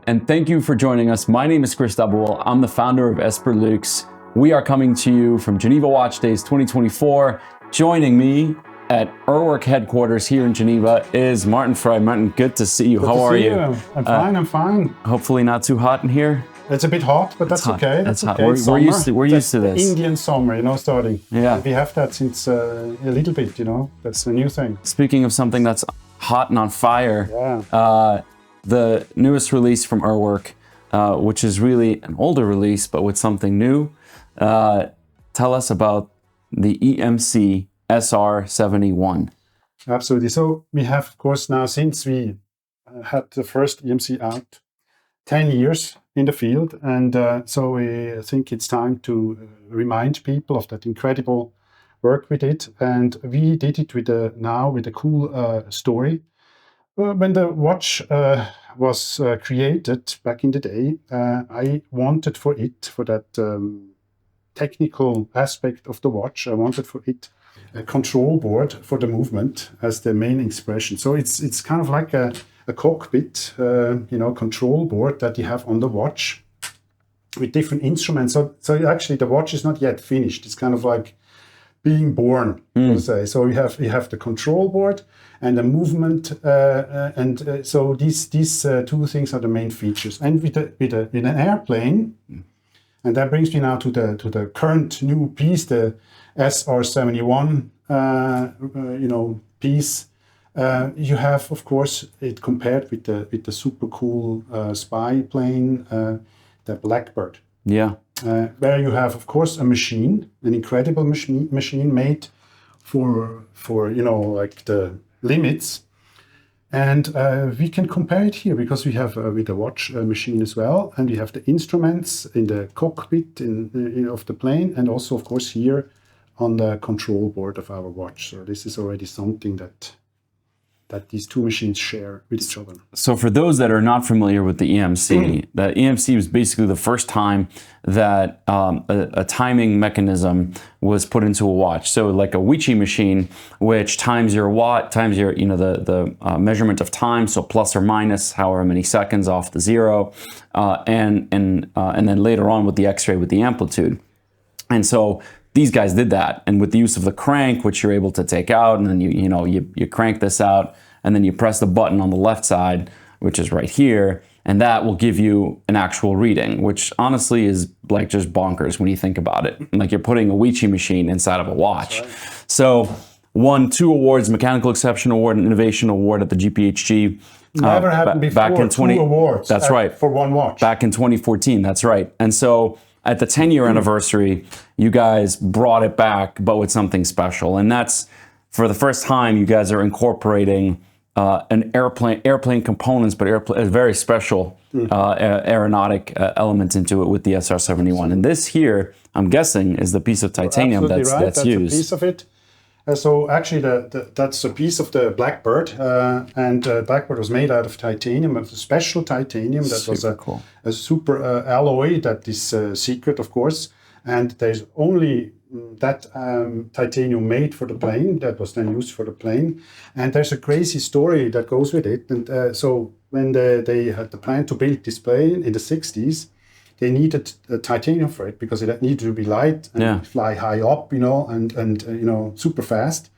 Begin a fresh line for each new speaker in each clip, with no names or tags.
and thank you for joining us. My name is Chris Double. I'm the founder of SR-71. We are coming to you from Geneva Watch Days 2024. Joining me at URWERK headquarters here in Geneva is Martin Frei. Martin, good to see you. How are you?
I'm fine.
Hopefully not too hot in here.
It's a bit hot, but that's okay.
That's hot.
Okay.
We're used to this.
Indian summer, starting.
Yeah.
And we have that since a little bit, That's a new thing.
Speaking of something that's hot and on fire, the newest release from URWERK, which is really an older release, but with something new. Tell us about the EMC SR-71.
Absolutely. So we have, of course, now since we had the first EMC out, 10 years in the field. And so we think it's time to remind people of that incredible work we did. And we did it with a cool story. When the watch was created back in the day, I wanted for that technical aspect of the watch, I wanted for it a control board for the movement as the main expression. So it's kind of like a cockpit, control board that you have on the watch with different instruments. So actually the watch is not yet finished. It's kind of like being born, per se. So you have the control board and the movement, so these two things are the main features. And with an airplane, and that brings me now to the current new piece, the SR-71, piece. You have, of course, it compared with the super cool spy plane, the Blackbird.
Yeah.
Where you have, of course, a machine, an incredible machine made for like the limits. And we can compare it here because we have with the watch machine as well, and we have the instruments in the cockpit of the plane, and also, of course, here on the control board of our watch. So this is already something that these two machines share with each other.
So for those that are not familiar with the EMC, the EMC was basically the first time that a timing mechanism was put into a watch. So like a Weiqi machine, which times your watt, times your the measurement of time, so plus or minus however many seconds off the zero, and then later on with the X-ray with the amplitude. And so these guys did that, and with the use of the crank, which you're able to take out, and then you crank this out, and then you press the button on the left side, which is right here, and that will give you an actual reading, which honestly is like just bonkers when you think about it. Like you're putting a Weiqi machine inside of a watch.
Right.
So won 2 awards, Mechanical Exception Award and Innovation Award at the GPHG.
Never happened before.
Back in
2 awards.
That's right.
For one watch.
Back in 2014. That's right. And so at the 10-year anniversary, you guys brought it back, but with something special. And that's, for the first time, you guys are incorporating an airplane components, but a very special aeronautic element into it with the SR-71. And this here, I'm guessing, is the piece of titanium that's
That's
used.
A piece of it. So actually, that's a piece of the Blackbird, and Blackbird was made out of titanium, a special titanium that was a super alloy that is secret, of course. And there's only that titanium made for the plane that was then used for the plane. And there's a crazy story that goes with it. And so when they had the plan to build this plane in the 60s, they needed titanium for it because it needed to be light and fly high up, and super fast.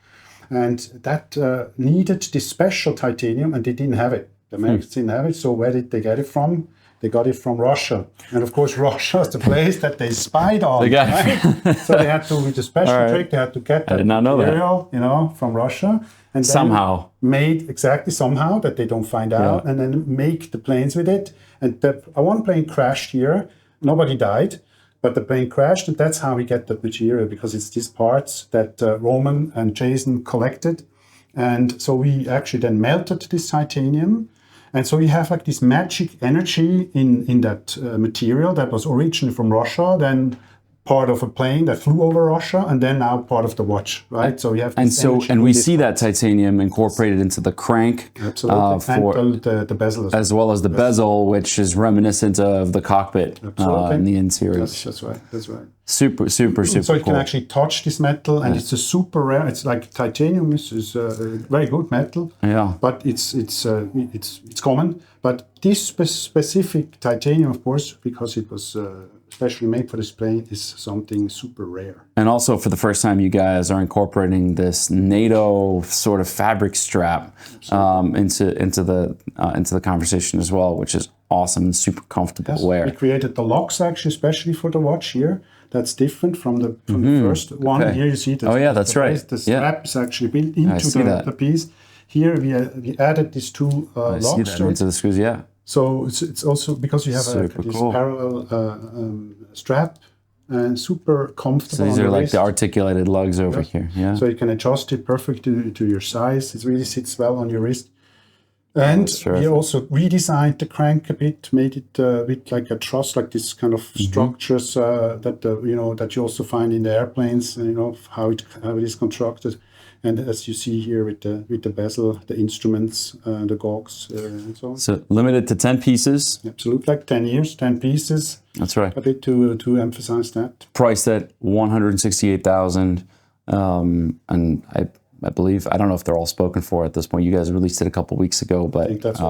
And that needed this special titanium, and they didn't have it. The Americans didn't have it. So where did they get it from? They got it from Russia. And of course, Russia is the place that they spied on. Right? So they had to, with a special trick, they had to get that material, from Russia. And
somehow
made somehow that they don't find out, and then make the planes with it. And one plane crashed here. Nobody died, but the plane crashed, and that's how we get that material, because it's these parts that Roman and Jason collected. And so we actually then melted this titanium. And so we have like this magic energy in that material that was originally from Russia, then part of a plane that flew over Russia, and then now part of the watch, right? So we have
and we see that titanium incorporated into the crank,
absolutely, and the bezel
as well as the bezel, which is reminiscent of the cockpit in the N series.
That's right. That's right.
Super
So it
cool.
can actually touch this metal, and it's a super rare. It's like titanium is a very good metal.
Yeah.
But it's common. But this specific titanium, of course, because it was specially made for this plane, is something super rare.
And also, for the first time, you guys are incorporating this NATO sort of fabric strap into the conversation as well, which is awesome and super comfortable to wear.
We created the locks actually, especially for the watch here. That's different from the first one.
Okay.
Here you see that.
Oh yeah, that's right.
The strap is actually built into the piece. Here we added these two locks.
I see that into the screws. Yeah.
So it's also because you have this parallel strap and super comfortable.
So these are like the articulated lugs over here. Yeah.
So you can adjust it perfectly to your size. It really sits well on your wrist. And we also redesigned the crank a bit, made it a bit like a truss, like this kind of structures that you also find in the airplanes. How it is constructed. And as you see here with the bezel, the instruments, the gauges, and so on.
So limited to 10 pieces.
Absolutely, like 10 years, 10 pieces.
That's right.
A bit to emphasize that.
Priced at $168,000, and I believe, I don't know if they're all spoken for at this point. You guys released it a couple weeks ago, but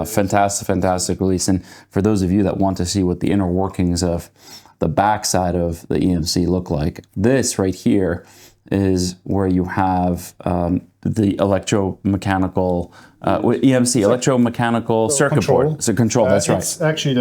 fantastic release. And for those of you that want to see what the inner workings of the backside of the EMC look like, this right here is where you have the electromechanical EMC, electromechanical circuit board. So control, that's right.
It's actually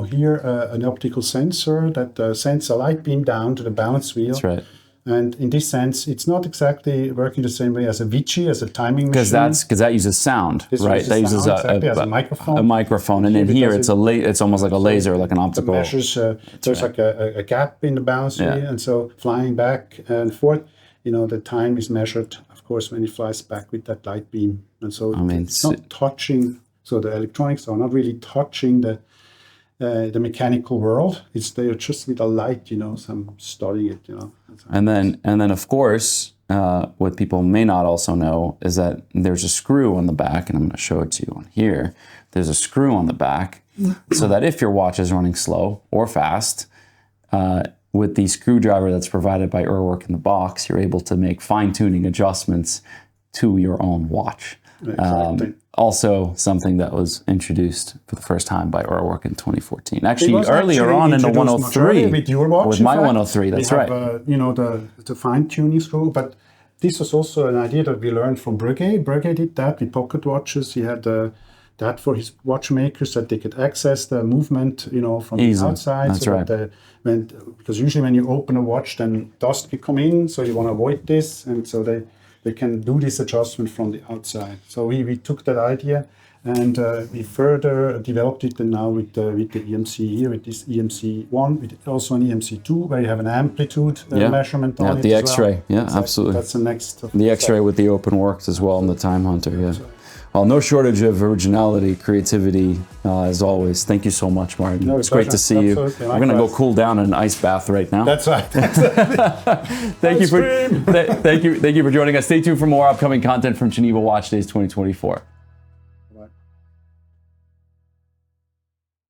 here an optical sensor that sends a light beam down to the balance wheel.
That's right.
And in this sense, it's not exactly working the same way as a Vici, as a timing machine.
Because that uses sound, right? That uses
a microphone.
A microphone, and then here it's almost like a laser, like an optical.
It measures. There's like a gap in the balance wheel, and so flying back and forth, the time is measured, of course, when it flies back with that light beam, and so it's not touching. So the electronics are not really touching the mechanical world. They're just with a light, some studying it, And
then of course, what people may not also know is that there's a screw on the back, and I'm going to show it to you on here. There's a screw on the back, so that if your watch is running slow or fast, with the screwdriver that's provided by URWERK in the box, you're able to make fine-tuning adjustments to your own watch. Exactly. Also, something that was introduced for the first time by URWERK in 2014. Actually, earlier on in the 103,
with your watch,
with my 103, that's right.
The fine-tuning screw, but this was also an idea that we learned from Breguet. Breguet did that with pocket watches. He had that for his watchmakers, that they could access the movement, from the outside.
That's right.
Because usually when you open a watch, then dust can come in, so you want to avoid this, and so they can do this adjustment from the outside. So we took that idea and we further developed it, and now with the EMC here, with this EMC1, with also an EMC2, where you have an amplitude measurement on it.
The X-ray,
exactly.
Absolutely.
That's the next.
The X-ray with the open works as well, and the time hunter, Well, no shortage of originality, creativity, as always. Thank you so much, Martin. It's great to see you. We're going to go cool down in an ice bath right now.
That's right.
Thank you for joining us. Stay tuned for more upcoming content from Geneva Watch Days 2024.